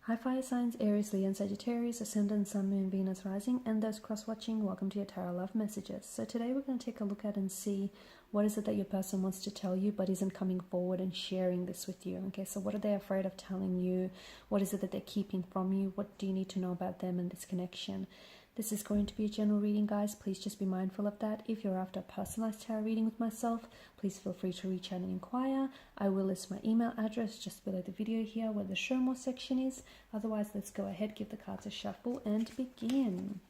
Hi fire signs, Aries, Leo and Sagittarius, Ascendant, Sun, Moon, Venus, Rising, and those cross-watching, welcome to your Tarot Love Messages. So today we're going to take a look at and see what is it that your person wants to tell you but isn't coming forward and sharing this with you. Okay, so what are they afraid of telling you? What is it that they're keeping from you? What do you need to know about them and this connection? This is going to be a general reading, guys. Please just be mindful of that. If you're after a personalized tarot reading with myself, please feel free to reach out and inquire. I will list my email address just below the video here where the show more section is. Otherwise, let's go ahead, give the cards a shuffle and begin.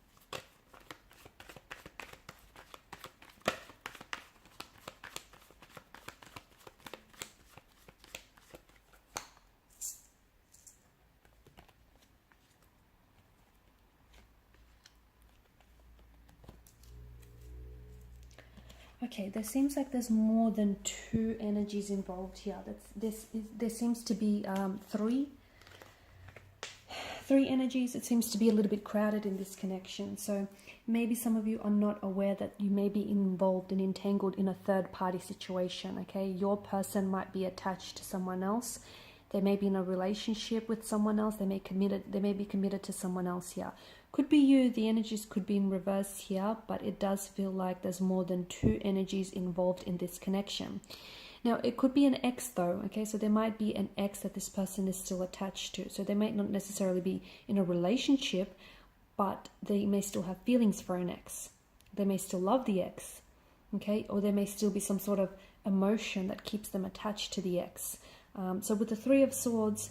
Okay, there seems like there's more than two energies involved here. There seems to be three energies. It seems to be a little bit crowded in this connection. So maybe some of you are not aware that you may be involved and entangled in a third party situation. Okay, your person might be attached to someone else. They may be in a relationship with someone else. They may be committed to someone else here. Could be you. The energies could be in reverse here, but it does feel like there's more than two energies involved in this connection. Now, it could be an ex though, okay? So there might be an ex that this person is still attached to. So they might not necessarily be in a relationship, but they may still have feelings for an ex. They may still love the ex, okay? Or there may still be some sort of emotion that keeps them attached to the ex. So with the Three of Swords,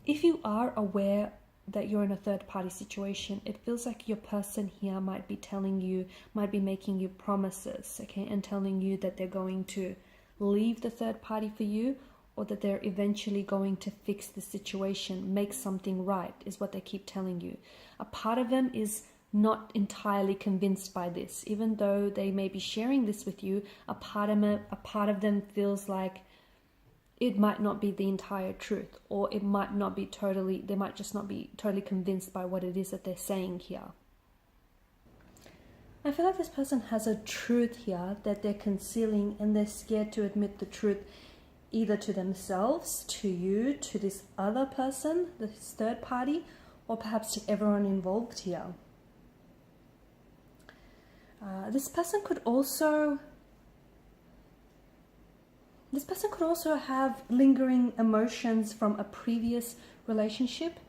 if you are aware that you're in a third party situation, it feels like your person here might be telling you, might be making you promises, okay, and telling you that they're going to leave the third party for you, or that they're eventually going to fix the situation, make something right, is what they keep telling you. A part of them is not entirely convinced by this, even though they may be sharing this with you. A part of them feels like it might not be the entire truth, or it might not be totally, they might just not be totally convinced by what it is that they're saying here. I feel like this person has a truth here that they're concealing, and they're scared to admit the truth either to themselves, to you, to this other person, this third party, or perhaps to everyone involved here. This person could also have lingering emotions from a previous relationship,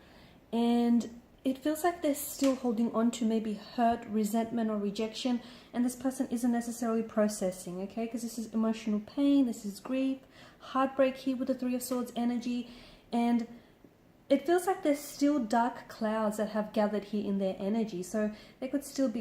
and it feels like they're still holding on to maybe hurt, resentment, or rejection, and this person isn't necessarily processing, okay? Because this is emotional pain, this is grief, heartbreak here with the Three of Swords energy, and it feels like there's still dark clouds that have gathered here in their energy. So they could still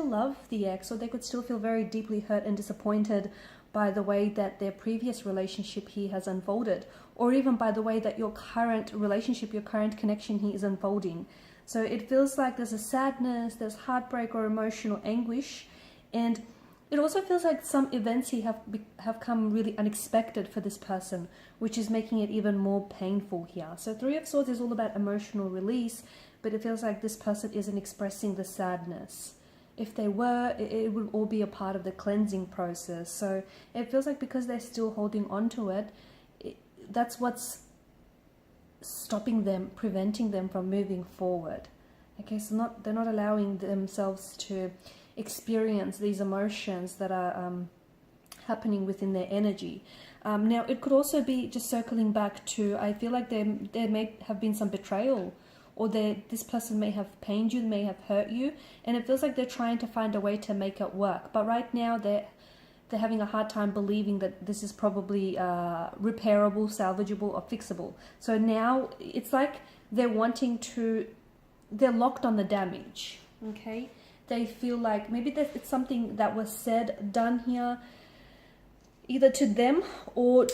love the ex, or they could still feel very deeply hurt and disappointed by the way that their previous relationship here has unfolded, or even by the way that your current relationship, your current connection here is unfolding. So it feels like there's a sadness, there's heartbreak or emotional anguish, and it also feels like some events here have come really unexpected for this person, which is making it even more painful here. So Three of Swords is all about emotional release, but it feels like this person isn't expressing the sadness. If they were, it would all be a part of the cleansing process. So it feels like because they're still holding on to it, that's what's stopping them, preventing them from moving forward. Okay, so they're not allowing themselves to experience these emotions that are happening within their energy. Now, it could also be, just circling back to, I feel like there may have been some betrayal, or this person may have pained you, may have hurt you, and it feels like they're trying to find a way to make it work. But right now, they're having a hard time believing that this is probably repairable, salvageable, or fixable. So now it's like they're locked on the damage, okay? They feel like maybe it's something that was said, done here, either to them or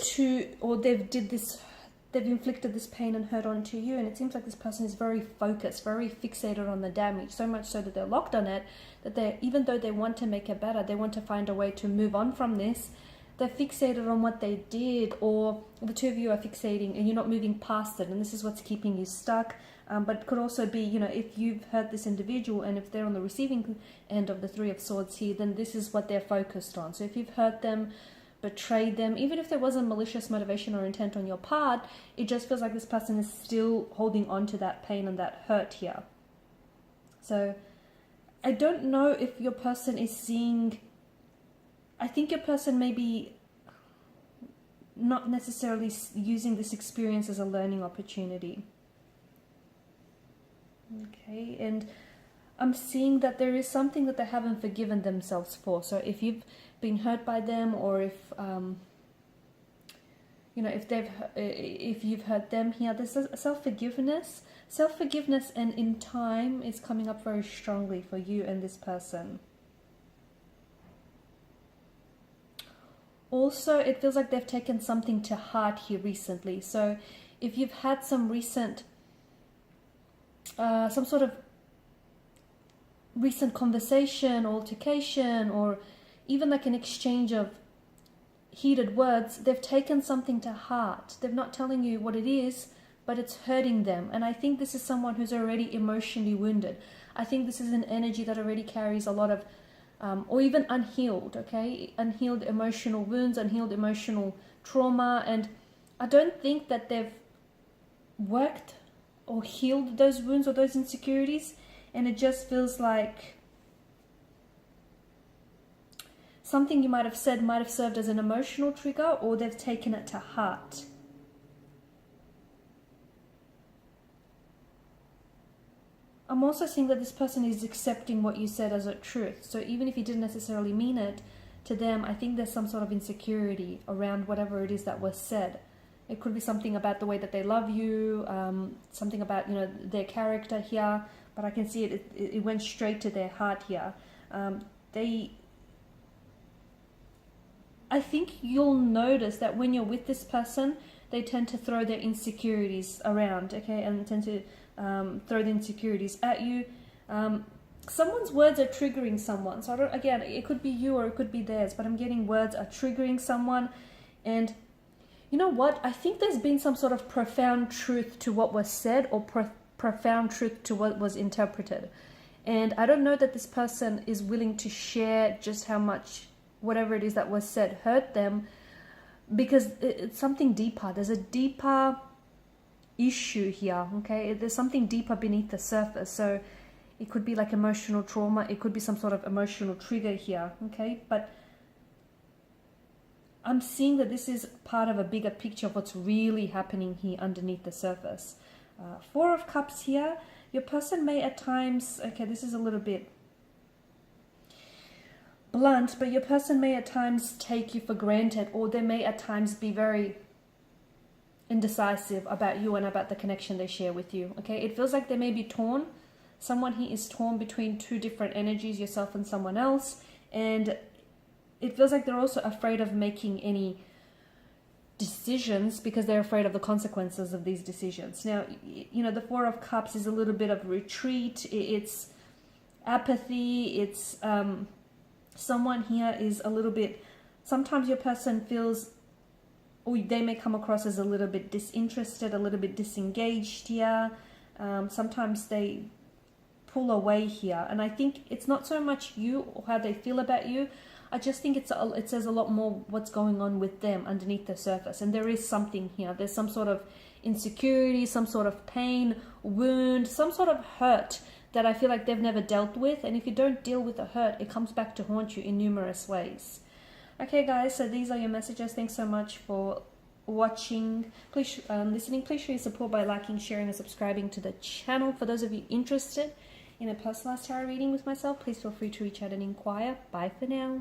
they've inflicted this pain and hurt onto you, and it seems like this person is very focused, very fixated on the damage, so much so that they're locked on it, that even though they want to make it better, they want to find a way to move on from this, they're fixated on what they did, or the two of you are fixating and you're not moving past it, and this is what's keeping you stuck. But it could also be, if you've hurt this individual, and if they're on the receiving end of the Three of Swords here, then this is what they're focused on. So if you've hurt them, betrayed them. Even if there wasn't malicious motivation or intent on your part, it just feels like this person is still holding on to that pain and that hurt here. So I don't know if your person is seeing, I think your person may be not necessarily using this experience as a learning opportunity. Okay, and I'm seeing that there is something that they haven't forgiven themselves for. So if you've been hurt by them, or if you know, if you've hurt them here, there's a self-forgiveness, and in time is coming up very strongly for you and this person. Also, it feels like they've taken something to heart here recently. So if you've had some recent, some sort of recent conversation, altercation, or even like an exchange of heated words, they've taken something to heart. They're not telling you what it is, but it's hurting them. And I think this is someone who's already emotionally wounded. I think this is an energy that already carries a lot of or even unhealed, okay? Unhealed emotional wounds, unhealed emotional trauma. And I don't think that they've worked or healed those wounds or those insecurities. And it just feels like something you might have said might have served as an emotional trigger, or they've taken it to heart. I'm also seeing that this person is accepting what you said as a truth. So even if you didn't necessarily mean it to them, I think there's some sort of insecurity around whatever it is that was said. It could be something about the way that they love you, something about, you know, their character here, but I can see it went straight to their heart here. I think you'll notice that when you're with this person, they tend to throw their insecurities around, okay, and tend to throw the insecurities at you. Someone's words are triggering someone. So again, it could be you or it could be theirs, but I'm getting words are triggering someone. And you know what? I think there's been some sort of profound truth to what was said, or profound truth to what was interpreted. And I don't know that this person is willing to share just how much whatever it is that was said hurt them, because it's something deeper. There's a deeper issue here, okay? There's something deeper beneath the surface. So it could be like emotional trauma, it could be some sort of emotional trigger here, okay? But I'm seeing that this is part of a bigger picture of what's really happening here underneath the surface. Four of Cups here. Your person may at times, okay, this is a little bit blunt, but your person may at times take you for granted, or they may at times be very indecisive about you and about the connection they share with you, okay? It feels like they may be torn. Someone here is torn between two different energies, yourself and someone else, and it feels like they're also afraid of making any decisions because they're afraid of the consequences of these decisions. Now, you know, the Four of Cups is a little bit of retreat, it's apathy, it's someone here is a little bit, sometimes your person feels, or they may come across as a little bit disinterested, a little bit disengaged here. Sometimes they pull away here. And I think it's not so much you or how they feel about you. I just think it says a lot more what's going on with them underneath the surface. And there is something here. There's some sort of insecurity, some sort of pain, wound, some sort of hurt that I feel like they've never dealt with. And if you don't deal with the hurt, it comes back to haunt you in numerous ways. Okay guys, so these are your messages. Thanks so much for watching, please listening. Please show your support by liking, sharing and subscribing to the channel. For those of you interested in a personalized tarot reading with myself, please feel free to reach out and inquire. Bye for now.